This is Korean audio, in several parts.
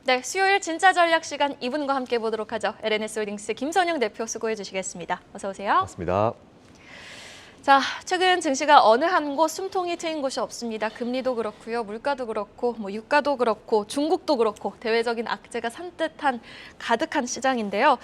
네, 수요일 진짜 전략 시간 이분과 함께 보도록 하죠. LNS홀딩스 김선영 대표 수고해 주시겠습니다. 어서 오세요. 맞습니다. 자, 최근 증시가 어느 한 곳 숨통이 트인 곳이 없습니다. 금리도 그렇고요, 물가도 그렇고, 유가도 그렇고, 중국도 그렇고 대외적인 악재가 산뜻한 가득한 시장인데요.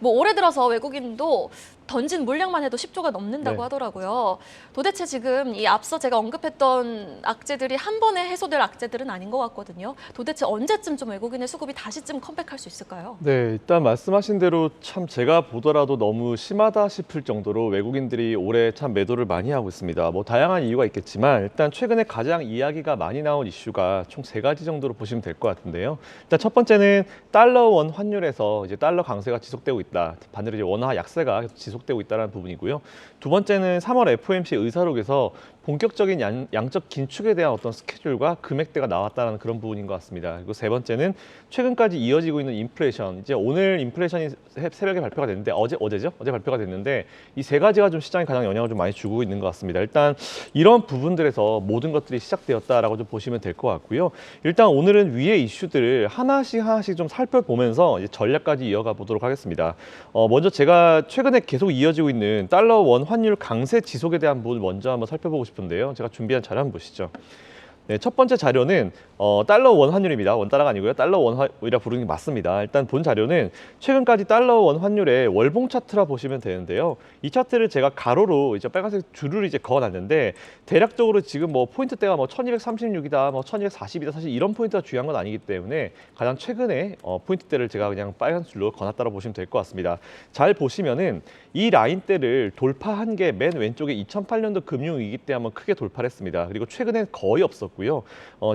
올해 들어서 외국인도 던진 물량만 해도 10조가 넘는다고 네. 하더라고요. 도대체 지금 이 앞서 제가 언급했던 악재들이 한 번에 해소될 악재들은 아닌 것 같거든요. 도대체 언제쯤 좀 외국인의 수급이 다시쯤 컴백할 수 있을까요? 네, 일단 말씀하신 대로 참 제가 보더라도 너무 심하다 싶을 정도로 외국인들이 올해 참 매도를 많이 하고 있습니다. 다양한 이유가 있겠지만 일단 최근에 가장 이야기가 많이 나온 이슈가 총 3가지 정도로 보시면 될 것 같은데요. 일단 첫 번째는 달러 원 환율에서 이제 달러 강세가 지속되고 있다. 반대로 이제 원화 약세가 계속 지속되고 있다는 부분이고요. 두 번째는 3월 FOMC 의사록에서 본격적인 양적 긴축에 대한 어떤 스케줄과 금액대가 나왔다는 그런 부분인 것 같습니다. 그리고 세 번째는 최근까지 이어지고 있는 인플레이션. 이제 오늘 인플레이션이 새벽에 발표가 됐는데 어제죠? 어제 발표가 됐는데 이 3가지가 좀 시장에 가장 영향을 좀 많이 주고 있는 것 같습니다. 일단 이런 부분들에서 모든 것들이 시작되었다라고 좀 보시면 될 것 같고요. 일단 오늘은 위의 이슈들을 하나씩 좀 살펴보면서 이제 전략까지 이어가 보도록 하겠습니다. 먼저 제가 최근에 계속 이어지고 있는 달러 원 환율 강세 지속에 대한 부분을 먼저 한번 살펴보고 싶은데요. 제가 준비한 자료 한번 보시죠. 네, 첫 번째 자료는 달러 원 환율입니다. 원달러가 아니고요. 달러 원 환율이라 부르는 게 맞습니다. 일단 본 자료는 최근까지 달러 원 환율의 월봉 차트라 보시면 되는데요. 이 차트를 제가 가로로 이제 빨간색 줄을 이제 그어놨는데 대략적으로 지금 포인트대가 1236이다, 1240이다 사실 이런 포인트가 중요한 건 아니기 때문에 가장 최근에 포인트대를 제가 그냥 빨간 줄로 그어놨다고 보시면 될 것 같습니다. 잘 보시면은 이 라인대를 돌파한 게 맨 왼쪽에 2008년도 금융위기 때 한번 크게 돌파를 했습니다. 그리고 최근엔 거의 없었고요.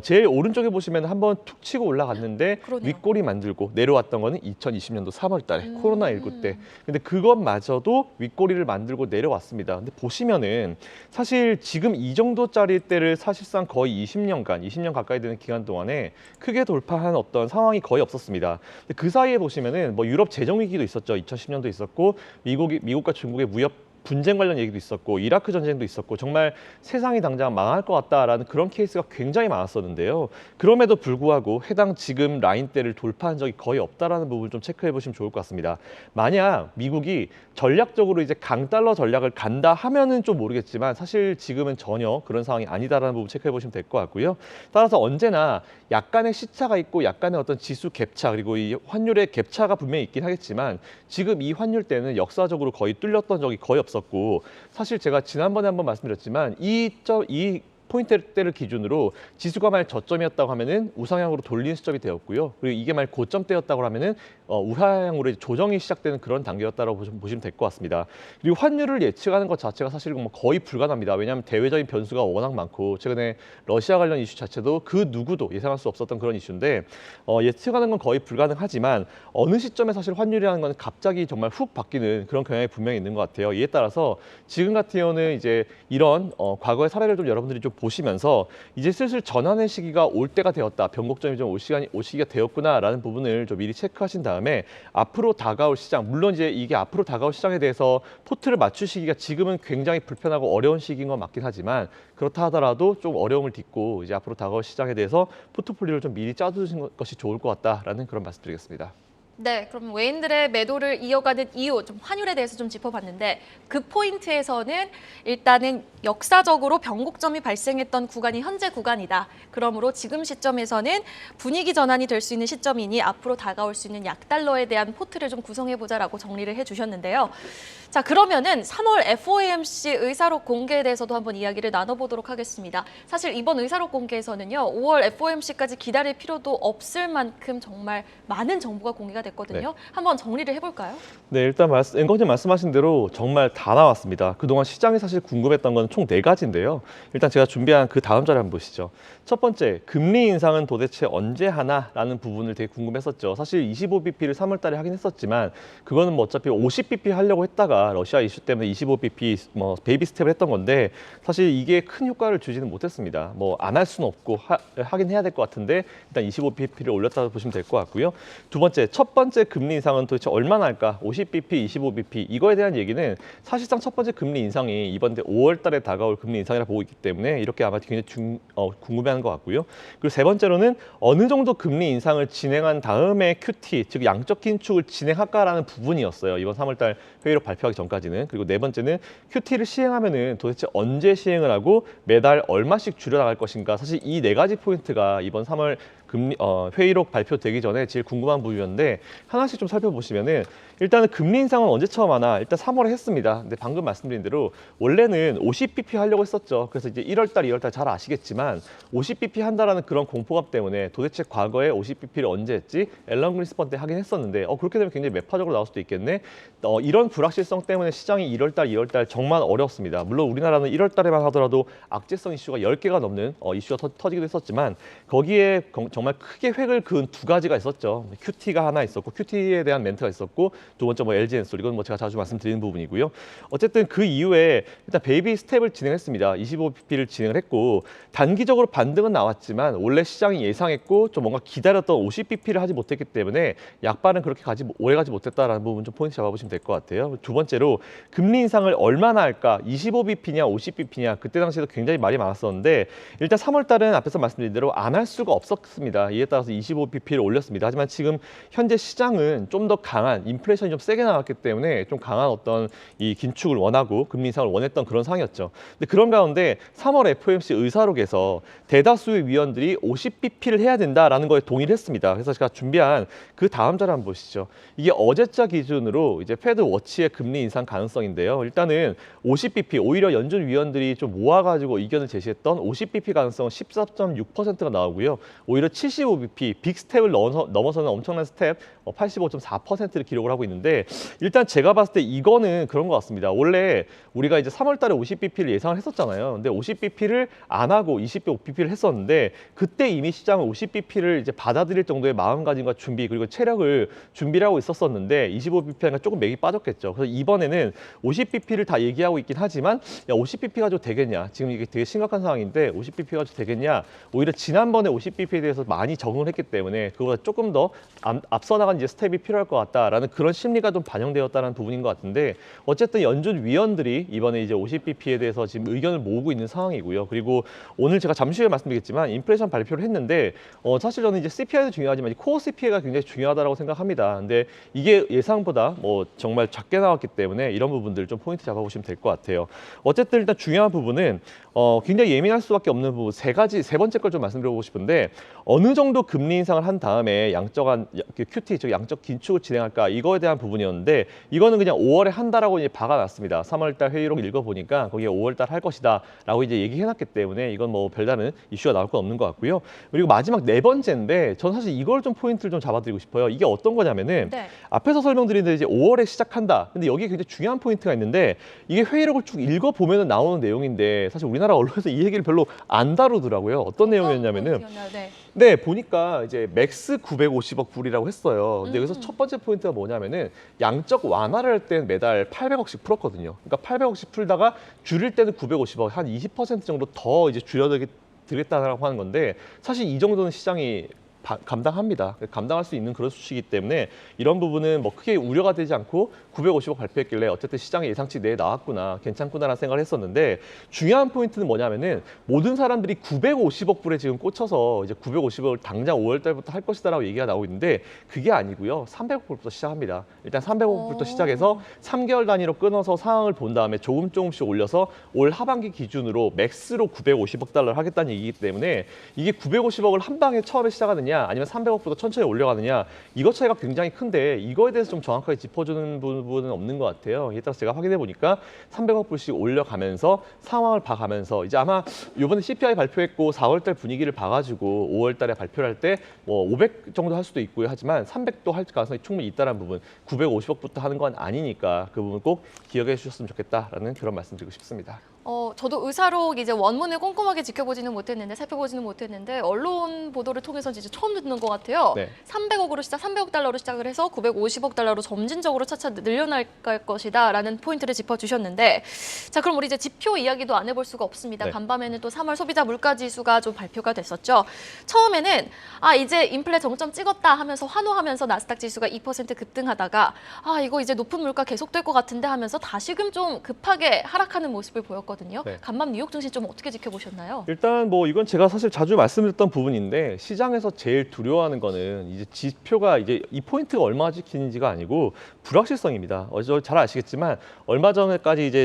제일 오른쪽에 보시면 한번 툭 치고 올라갔는데 그러네요. 윗꼬리 만들고 내려왔던 거는 2020년도 3월 달에 코로나19 때. 근데 그것마저도 윗꼬리를 만들고 내려왔습니다. 근데 보시면은 사실 지금 이 정도짜리 때를 사실상 거의 20년 가까이 되는 기간 동안에 크게 돌파한 어떤 상황이 거의 없었습니다. 근데 그 사이에 보시면은 유럽 재정 위기도 있었죠. 2010년도 있었고 미국과 중국의 무역 분쟁 관련 얘기도 있었고 이라크 전쟁도 있었고 정말 세상이 당장 망할 것 같다라는 그런 케이스가 굉장히 많았었는데요. 그럼에도 불구하고 해당 지금 라인대를 돌파한 적이 거의 없다라는 부분을 좀 체크해 보시면 좋을 것 같습니다. 만약 미국이 전략적으로 이제 강달러 전략을 간다 하면은 좀 모르겠지만 사실 지금은 전혀 그런 상황이 아니다라는 부분 체크해 보시면 될 것 같고요. 따라서 언제나 약간의 시차가 있고 약간의 어떤 지수 ገብ차 그리고 이 환율의 갭차가 분명히 있긴 하겠지만 지금 이 환율대는 역사적으로 거의 뚫렸던 적이 거의 없었고 사실 제가 지난번에 한번 말씀드렸지만 이 포인트대를 기준으로 지수가 만약 저점이었다고 하면은 우상향으로 돌리는 시점이 되었고요. 그리고 이게 만약 고점대였다고 하면은 우하향으로 조정이 시작되는 그런 단계였다고 보시면 될 것 같습니다. 그리고 환율을 예측하는 것 자체가 사실 거의 불가능합니다. 왜냐하면 대외적인 변수가 워낙 많고 최근에 러시아 관련 이슈 자체도 그 누구도 예상할 수 없었던 그런 이슈인데 예측하는 건 거의 불가능하지만 어느 시점에 사실 환율이라는 건 갑자기 정말 훅 바뀌는 그런 경향이 분명히 있는 것 같아요. 이에 따라서 지금 같은 경우는 이제 이런 과거의 사례를 좀 여러분들이 좀 보시면서 이제 슬슬 전환의 시기가 올 때가 되었다. 변곡점이 좀 올 시기가 되었구나라는 부분을 좀 미리 체크하신 다음에 앞으로 다가올 시장, 물론 이제 이게 앞으로 다가올 시장에 대해서 포트를 맞추시기가 지금은 굉장히 불편하고 어려운 시기인 건 맞긴 하지만 그렇다 하더라도 좀 어려움을 딛고 이제 앞으로 다가올 시장에 대해서 포트폴리오를 좀 미리 짜두신 것이 좋을 것 같다라는 그런 말씀드리겠습니다. 네, 그럼 외인들의 매도를 이어가는 이유, 좀 환율에 대해서 좀 짚어봤는데 그 포인트에서는 일단은 역사적으로 변곡점이 발생했던 구간이 현재 구간이다. 그러므로 지금 시점에서는 분위기 전환이 될 수 있는 시점이니 앞으로 다가올 수 있는 약달러에 대한 포트를 좀 구성해보자라고 정리를 해주셨는데요. 자, 그러면은 3월 FOMC 의사록 공개에 대해서도 한번 이야기를 나눠보도록 하겠습니다. 사실 이번 의사록 공개에서는요, 5월 FOMC까지 기다릴 필요도 없을 만큼 정말 많은 정보가 공개가 됐거든요. 네. 한번 정리를 해볼까요? 네, 일단 앵커님 말씀하신 대로 정말 다 나왔습니다. 그동안 시장이 사실 궁금했던 건 총 4가지인데요. 일단 제가 준비한 그 다음 자료 한번 보시죠. 첫 번째, 금리 인상은 도대체 언제 하나라는 부분을 되게 궁금했었죠. 사실 25bp를 3월 달에 하긴 했었지만 그거는 어차피 50bp 하려고 했다가 러시아 이슈 때문에 25bp 베이비 스텝을 했던 건데 사실 이게 큰 효과를 주지는 못했습니다. 안 할 수는 없고 하긴 해야 될 것 같은데 일단 25bp를 올렸다고 보시면 될 것 같고요. 두 번째, 첫 번째 금리 인상은 도대체 얼마나 할까? 50bp, 25bp 이거에 대한 얘기는 사실상 첫 번째 금리 인상이 이번 5월 달에 다가올 금리 인상이라 보고 있기 때문에 이렇게 아마 굉장히 궁금해하는 것 같고요. 그리고 세 번째로는 어느 정도 금리 인상을 진행한 다음에 QT, 즉 양적 긴축을 진행할까라는 부분이었어요. 이번 3월 달 회의록 발표하기 전까지는. 그리고 네 번째는 QT를 시행하면은 도대체 언제 시행을 하고 매달 얼마씩 줄여나갈 것인가. 사실 이 네 가지 포인트가 이번 3월 회의록 발표되기 전에 제일 궁금한 부분이었는데 하나씩 좀 살펴보시면은 일단은 금리 인상은 언제 처음 하나? 일단 3월에 했습니다. 근데 방금 말씀드린 대로 원래는 50bp 하려고 했었죠. 그래서 이제 1월 달, 2월 달 잘 아시겠지만 50bp 한다라는 그런 공포감 때문에 도대체 과거에 50bp를 언제 했지? 앨런 그린스펀 때 하긴 했었는데 그렇게 되면 굉장히 매파적으로 나올 수도 있겠네. 이런 불확실성 때문에 시장이 1월 달, 2월 달 정말 어렵습니다. 물론 우리나라는 1월 달에만 하더라도 악재성 이슈가 10개가 넘는 이슈가 터지기도 했었지만 거기에 정말 크게 획을 그은 두 가지가 있었죠. QT가 하나 있었고 QT에 대한 멘트가 있었고 두 번째 LG엔솔 이건 제가 자주 말씀드리는 부분이고요. 어쨌든 그 이후에 일단 베이비 스텝을 진행했습니다. 25bp를 진행을 했고 단기적으로 반등은 나왔지만 원래 시장이 예상했고 좀 뭔가 기다렸던 50bp를 하지 못했기 때문에 약발은 그렇게 오래 가지 못했다라는 부분 좀 포인트 잡아보시면 될 것 같아요. 두 번째로 금리 인상을 얼마나 할까? 25bp냐 50bp냐 그때 당시에도 굉장히 말이 많았었는데 일단 3월 달은 앞에서 말씀드린 대로 안 할 수가 없었습니다. 이에 따라서 25bp를 올렸습니다. 하지만 지금 현재 시장은 좀 더 강한 인플레이션이 좀 세게 나왔기 때문에 좀 강한 어떤 이 긴축을 원하고 금리 인상을 원했던 그런 상황이었죠. 근데 그런 가운데 3월 FOMC 의사록에서 대다수의 위원들이 50bp를 해야 된다라는 거에 동의를 했습니다. 그래서 제가 준비한 그 다음 자료 한번 보시죠. 이게 어제자 기준으로 이제 패드 워치의 금리 인상 가능성인데요. 일단은 50bp 오히려 연준 위원들이 좀 모아가지고 의견을 제시했던 50bp 가능성은 14.6%가 나오고요. 오히려 75bp 빅 스텝을 넘어서는 엄청난 스텝 85.4%를 기록을 하고 있는데 일단 제가 봤을 때 이거는 그런 것 같습니다. 원래 우리가 이제 3월 달에 50bp를 예상을 했었잖아요. 근데 50bp를 안 하고 25bp를 했었는데 그때 이미 시장은 50bp를 이제 받아들일 정도의 마음가짐과 준비 그리고 체력을 준비를 하고 있었었는데 25bp 하니까 조금 맥이 빠졌겠죠. 그래서 이번에는 50bp를 다 얘기하고 있긴 하지만 야 50bp 가지고 되겠냐? 지금 이게 되게 심각한 상황인데 50bp 가지고 되겠냐? 오히려 지난번에 50bp에 대해서 많이 적응을 했기 때문에 그보다 조금 더 앞서 나간 이제 스텝이 필요할 것 같다라는 그런 심리가 좀 반영되었다는 부분인 것 같은데 어쨌든 연준 위원들이 이번에 이제 50bp에 대해서 지금 의견을 모으고 있는 상황이고요. 그리고 오늘 제가 잠시 후에 말씀드리겠지만 인플레이션 발표를 했는데 사실 저는 이제 CPI도 중요하지만 코어 CPI가 굉장히 중요하다고 생각합니다. 근데 이게 예상보다 정말 작게 나왔기 때문에 이런 부분들 좀 포인트 잡아보시면 될 것 같아요. 어쨌든 일단 중요한 부분은 굉장히 예민할 수밖에 없는 부분 세 번째 걸 좀 말씀드리고 싶은데 어느 정도 금리 인상을 한 다음에 양적한 QT 즉 양적 긴축을 진행할까 이거에 대한 부분이었는데 이거는 그냥 5월에 한다라고 이제 박아놨습니다. 3월달 회의록 읽어보니까 거기에 5월달 할 것이다라고 이제 얘기해놨기 때문에 이건 별다른 이슈가 나올 건 없는 것 같고요. 그리고 마지막 네 번째인데 전 사실 이걸 좀 포인트를 좀 잡아드리고 싶어요. 이게 어떤 거냐면은 앞에서 설명드린 대로 이제 5월에 시작한다. 근데 여기에 굉장히 중요한 포인트가 있는데 이게 회의록을 쭉 읽어보면 나오는 내용인데 사실 우리나라 언론에서 이 얘기를 별로 안 다루더라고요. 어떤 내용이었냐면은 네, 보니까 이제 맥스 950억 불이라고 했어요. 근데 여기서 첫 번째 포인트가 뭐냐면은 양적 완화를 할 때는 매달 800억씩 풀었거든요. 그러니까 800억씩 풀다가 줄일 때는 950억, 한 20% 정도 더 이제 줄여드리겠다라고 하는 건데 사실 이 정도는 시장이 감당합니다. 감당할 수 있는 그런 수치이기 때문에 이런 부분은 크게 우려가 되지 않고 950억 발표했길래 어쨌든 시장의 예상치 내에 나왔구나, 괜찮구나라는 생각을 했었는데 중요한 포인트는 뭐냐면은 모든 사람들이 950억 불에 지금 꽂혀서 이제 950억을 당장 5월 달부터 할 것이다라고 얘기가 나오고 있는데 그게 아니고요. 300억 불부터 시작합니다. 일단 300억 불부터 시작해서 3개월 단위로 끊어서 상황을 본 다음에 조금씩 올려서 올 하반기 기준으로 맥스로 950억 달러를 하겠다는 얘기이기 때문에 이게 950억을 한 방에 처음에 시작하느냐 아니면 300억보다 천천히 올려가느냐 이것 차이가 굉장히 큰데 이거에 대해서 좀 정확하게 짚어주는 부분은 없는 것 같아요. 이에 따라서 제가 확인해 보니까 300억 불씩 올려가면서 상황을 봐가면서 이제 아마 이번에 CPI 발표했고 4월달 분위기를 봐가지고 5월달에 발표를 할 때 500 정도 할 수도 있고요. 하지만 300도 할 가능성이 충분히 있다는 부분 950억부터 하는 건 아니니까 그 부분 꼭 기억해 주셨으면 좋겠다라는 그런 말씀드리고 싶습니다. 저도 의사록 이제 원문을 꼼꼼하게 지켜보지는 못했는데 살펴보지는 못했는데 언론 보도를 통해서 진짜 처음 듣는 것 같아요. 네. 300억 달러로 시작을 해서 950억 달러로 점진적으로 차차 늘려날 것이다라는 포인트를 짚어주셨는데, 자 그럼 우리 이제 지표 이야기도 안 해볼 수가 없습니다. 네. 간밤에는 또 3월 소비자 물가지수가 좀 발표가 됐었죠. 처음에는 이제 인플레 정점 찍었다 하면서 환호하면서 나스닥 지수가 2% 급등하다가 이거 이제 높은 물가 계속될 것 같은데 하면서 다시금 좀 급하게 하락하는 모습을 보였거든요. 네. 간밤 뉴욕 증시 좀 어떻게 지켜보셨나요? 일단 뭐 이건 제가 사실 자주 말씀드렸던 부분인데 시장에서 제일 두려워하는 거는 이제 지표가 이제 이 포인트가 얼마 지키는지가 아니고 불확실성입니다. 잘 아시겠지만 얼마 전에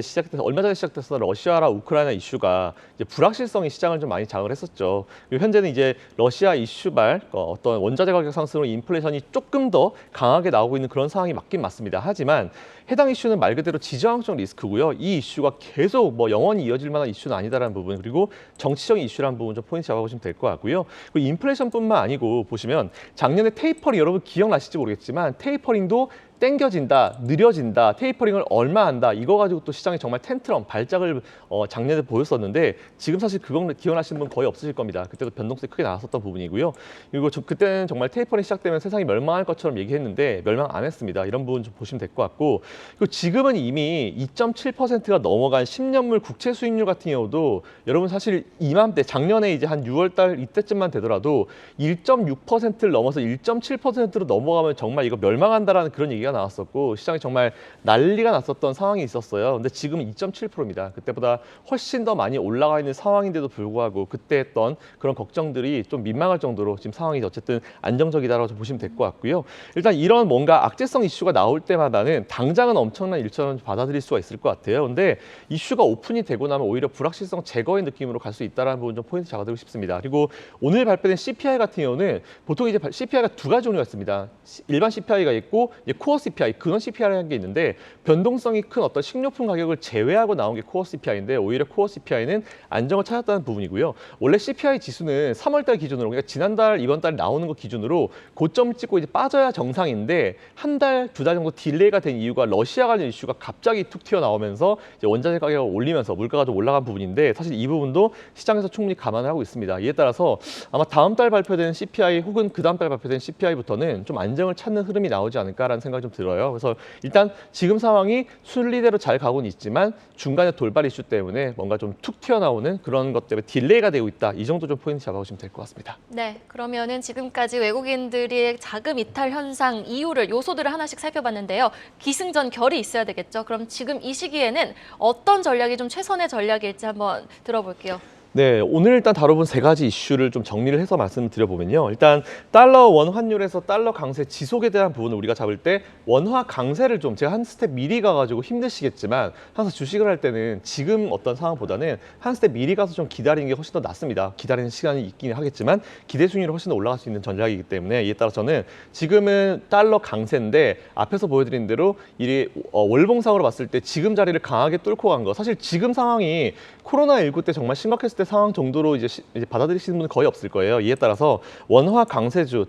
시작됐던 러시아랑 우크라이나 이슈가 이제 불확실성이 시장을 좀 많이 장을 했었죠. 그리고 현재는 이제 러시아 이슈발 어떤 원자재 가격 상승으로 인플레이션이 조금 더 강하게 나오고 있는 그런 상황이 맞긴 맞습니다. 하지만 해당 이슈는 말 그대로 지정학적 리스크고요. 이 이슈가 계속 뭐 영원히 이어질 만한 이슈는 아니다라는 부분, 그리고 정치적인 이슈라는 부분 좀 포인트 잡아보시면 될 것 같고요. 그리고 인플레이션뿐만 아니고 보시면 작년에 테이퍼링 여러분 기억나실지 모르겠지만 테이퍼링도 땡겨진다, 느려진다, 테이퍼링을 얼마 한다, 이거 가지고 또 시장이 정말 텐트럼, 발작을 작년에 보였었는데 지금 사실 그건 기억나시는 분 거의 없으실 겁니다. 그때도 변동성이 크게 나왔었던 부분이고요. 그리고 그때는 정말 테이퍼링 시작되면 세상이 멸망할 것처럼 얘기했는데 멸망 안 했습니다. 이런 부분 좀 보시면 될 것 같고, 그리고 지금은 이미 2.7%가 넘어간 10년물 국채 수익률 같은 경우도 여러분 사실 이맘때 작년에 이제 한 6월 달 이때쯤만 되더라도 1.6%를 넘어서 1.7%로 넘어가면 정말 이거 멸망한다라는 그런 얘기가 나왔었고 시장이 정말 난리가 났었던 상황이 있었어요. 근데 지금 2.7%입니다. 그때보다 훨씬 더 많이 올라가 있는 상황인데도 불구하고 그때 했던 그런 걱정들이 좀 민망할 정도로 지금 상황이 어쨌든 안정적이다라고 보시면 될 것 같고요. 일단 이런 뭔가 악재성 이슈가 나올 때마다는 당장은 엄청난 일처럼 받아들일 수가 있을 것 같아요. 근데 이슈가 오픈이 되고 나면 오히려 불확실성 제거의 느낌으로 갈 수 있다는 부분 좀 포인트 잡아드리고 싶습니다. 그리고 오늘 발표된 CPI 같은 경우는 보통 이제 CPI가 두 가지 종류가 있습니다. 일반 CPI가 있고 이제 코어 CPI, 근원 CPI라는 게 있는데 변동성이 큰 어떤 식료품 가격을 제외하고 나온 게 코어 CPI인데 오히려 코어 CPI는 안정을 찾았다는 부분이고요. 원래 CPI 지수는 3월 달 기준으로, 그러니까 지난달, 이번 달 나오는 거 기준으로 고점을 찍고 이제 빠져야 정상인데 한 달, 두 달 정도 딜레이가 된 이유가 러시아 관련 이슈가 갑자기 툭 튀어나오면서 이제 원자재 가격을 올리면서 물가가 좀 올라간 부분인데 사실 이 부분도 시장에서 충분히 감안을 하고 있습니다. 이에 따라서 아마 다음 달 발표된 CPI 혹은 그 다음 달 발표된 CPI부터는 좀 안정을 찾는 흐름이 나오지 않을까라는 생각이 좀 들어요. 그래서 일단 지금 상황이 순리대로 잘 가고는 있지만 중간에 돌발 이슈 때문에 뭔가 좀 툭 튀어나오는 그런 것 때문에 딜레이가 되고 있다. 이 정도 좀 포인트 잡아보시면 될 것 같습니다. 네, 그러면은 지금까지 외국인들의 자금 이탈 현상 이유를 요소들을 하나씩 살펴봤는데요. 기승전결이 있어야 되겠죠. 그럼 지금 이 시기에는 어떤 전략이 좀 최선의 전략일지 한번 들어볼게요. 네, 오늘 일단 다뤄본 세 가지 이슈를 좀 정리를 해서 말씀을 드려보면요. 일단 달러 원 환율에서 달러 강세 지속에 대한 부분을 우리가 잡을 때 원화 강세를 좀 제가 한 스텝 미리 가가지고 힘드시겠지만 항상 주식을 할 때는 지금 어떤 상황보다는 한 스텝 미리 가서 좀 기다리는 게 훨씬 더 낫습니다. 기다리는 시간이 있긴 하겠지만 기대 수익률이 훨씬 더 올라갈 수 있는 전략이기 때문에 이에 따라 저는 지금은 달러 강세인데 앞에서 보여드린 대로 이 월봉상으로 봤을 때 지금 자리를 강하게 뚫고 간 거, 사실 지금 상황이 코로나19 때 정말 심각했을 때 상황 정도로 이제 받아들이시는 분은 거의 없을 거예요. 이에 따라서 원화 강세주,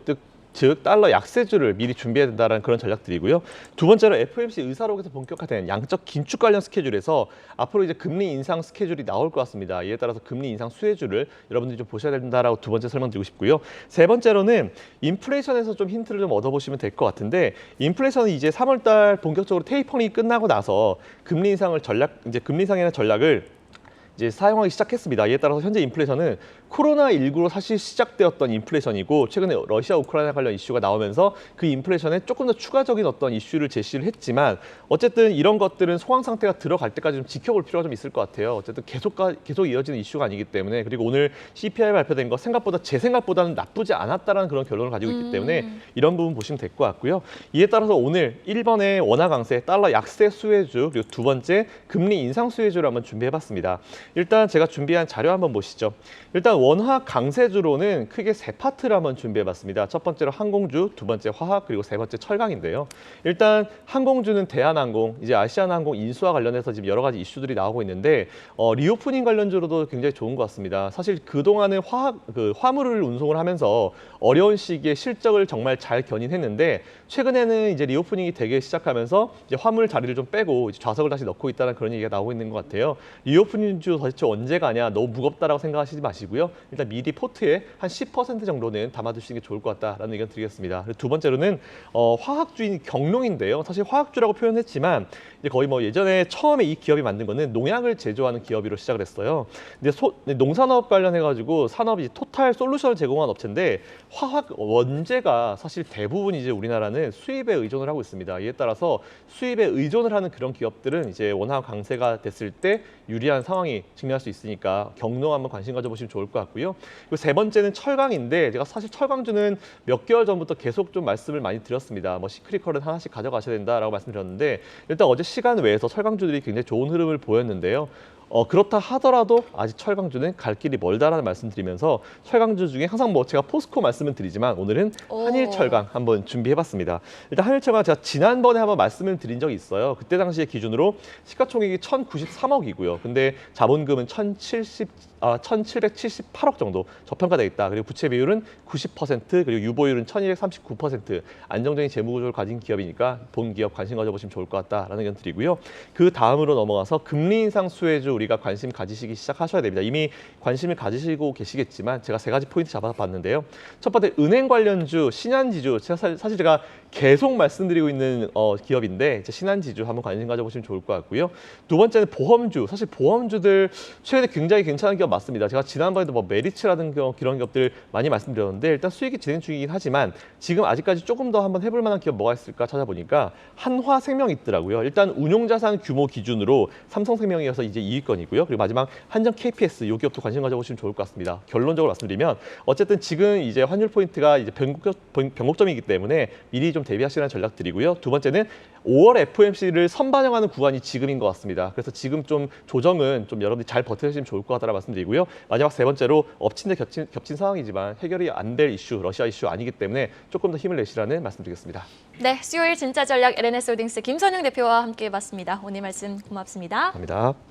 즉 달러 약세주를 미리 준비해야 된다는 그런 전략들이고요. 두 번째로 FOMC 의사록에서 본격화된 양적 긴축 관련 스케줄에서 앞으로 이제 금리 인상 스케줄이 나올 것 같습니다. 이에 따라서 금리 인상 수혜주를 여러분들이 좀 보셔야 된다라고 두 번째 설명드리고 싶고요. 세 번째로는 인플레이션에서 좀 힌트를 좀 얻어보시면 될 것 같은데 인플레이션은 이제 3월달 본격적으로 테이퍼링이 끝나고 나서 금리 인상을 금리 인상이나 전략을 이제 사용하기 시작했습니다. 이에 따라서 현재 인플레이션은 코로나19로 사실 시작되었던 인플레이션이고 최근에 러시아 우크라이나 관련 이슈가 나오면서 그 인플레이션에 조금 더 추가적인 어떤 이슈를 제시를 했지만 어쨌든 이런 것들은 소강 상태가 들어갈 때까지 좀 지켜볼 필요가 좀 있을 것 같아요. 어쨌든 계속 이어지는 이슈가 아니기 때문에, 그리고 오늘 CPI 발표된 거 제 생각보다는 나쁘지 않았다라는 그런 결론을 가지고 있기 때문에 이런 부분 보시면 될 것 같고요. 이에 따라서 오늘 1번의 원화 강세, 달러 약세 수혜주, 그리고 두 번째 금리 인상 수혜주를 한번 준비해봤습니다. 일단 제가 준비한 자료 한번 보시죠. 일단 원화 강세주로는 크게 세 파트를 한번 준비해봤습니다. 첫 번째로 항공주, 두 번째 화학, 그리고 세 번째 철강인데요. 일단 항공주는 대한항공, 이제 아시아나항공 인수와 관련해서 지금 여러 가지 이슈들이 나오고 있는데 리오프닝 관련주로도 굉장히 좋은 것 같습니다. 사실 그동안은 화물을 운송을 하면서 어려운 시기에 실적을 정말 잘 견인했는데 최근에는 이제 리오프닝이 되기 시작하면서 이제 화물 자리를 좀 빼고 이제 좌석을 다시 넣고 있다는 그런 얘기가 나오고 있는 것 같아요. 리오프닝주 도대체 언제 가냐, 너무 무겁다라고 생각하시지 마시고요. 일단 미리 포트에 한 10% 정도는 담아두시는 게 좋을 것 같다라는 의견 드리겠습니다. 그리고 두 번째로는 화학주인 경룡인데요. 사실 화학주라고 표현했지만 이제 거의 뭐 예전에 처음에 이 기업이 만든 거는 농약을 제조하는 기업으로 시작을 했어요. 근데 농산업 관련해가지고 산업이 토탈 솔루션을 제공한 업체인데 화학 원재가 사실 대부분 이제 우리나라는 수입에 의존을 하고 있습니다. 이에 따라서 수입에 의존을 하는 그런 기업들은 이제 원화 강세가 됐을 때 유리한 상황이 직면할 수 있으니까 경로 한번 관심 가져보시면 좋을 것 같고요. 그리고 세 번째는 철강인데 제가 사실 철강주는 몇 개월 전부터 계속 좀 말씀을 많이 드렸습니다. 뭐 시크릿컬은 하나씩 가져가셔야 된다라고 말씀드렸는데 일단 어제 시간 외에서 철강주들이 굉장히 좋은 흐름을 보였는데요. 그렇다 하더라도 아직 철강주는 갈 길이 멀다라는 말씀드리면서 철강주 중에 항상 뭐 제가 포스코 말씀을 드리지만 오늘은 한일철강 한번 준비해봤습니다. 일단 한일철강 제가 지난번에 한번 말씀을 드린 적이 있어요. 그때 당시에 기준으로 시가총액이 1,093억이고요. 근데 자본금은 1,778억 정도 저평가돼 있다. 그리고 부채 비율은 90% 그리고 유보율은 1,239% 안정적인 재무 구조를 가진 기업이니까 본 기업 관심 가져보시면 좋을 것 같다라는 의견 드리고요. 그 다음으로 넘어가서 금리 인상 수혜주 우리가 관심 가지시기 시작하셔야 됩니다. 이미 관심을 가지시고 계시겠지만 제가 세 가지 포인트 잡아봤는데요. 첫 번째 은행 관련주, 신한지주. 사실 제가 계속 말씀드리고 있는 기업인데 신한지주 한번 관심 가져보시면 좋을 것 같고요. 두 번째는 보험주. 사실 보험주들 최근에 굉장히 괜찮은 기업 맞습니다. 제가 지난번에도 뭐 메리츠라든가 이런 기업들 많이 말씀드렸는데 일단 수익이 진행 중이긴 하지만 지금 아직까지 조금 더 한번 해볼 만한 기업 뭐가 있을까 찾아보니까 한화생명이 있더라고요. 일단 운용자산 규모 기준으로 삼성생명이어서 이제 2위권이고요. 그리고 마지막 한정 KPS 이 기업도 관심 가져보시면 좋을 것 같습니다. 결론적으로 말씀드리면 어쨌든 지금 이제 환율 포인트가 이제 변곡점이기 때문에 미리 좀 대비하시라는 전략 드리고요. 두 번째는 5월 FOMC를 선반영하는 구간이 지금인 것 같습니다. 그래서 지금 좀 조정은 좀 여러분들이 잘 버텨주시면 좋을 것 같다는 말씀드리고요. 마지막 세 번째로 엎친 데 겹친 상황이지만 해결이 안 될 이슈, 러시아 이슈 아니기 때문에 조금 더 힘을 내시라는 말씀드리겠습니다. 네, 수요일 진짜 전략 LNS홀딩스 김선영 대표와 함께 해봤습니다. 오늘 말씀 고맙습니다. 감사합니다.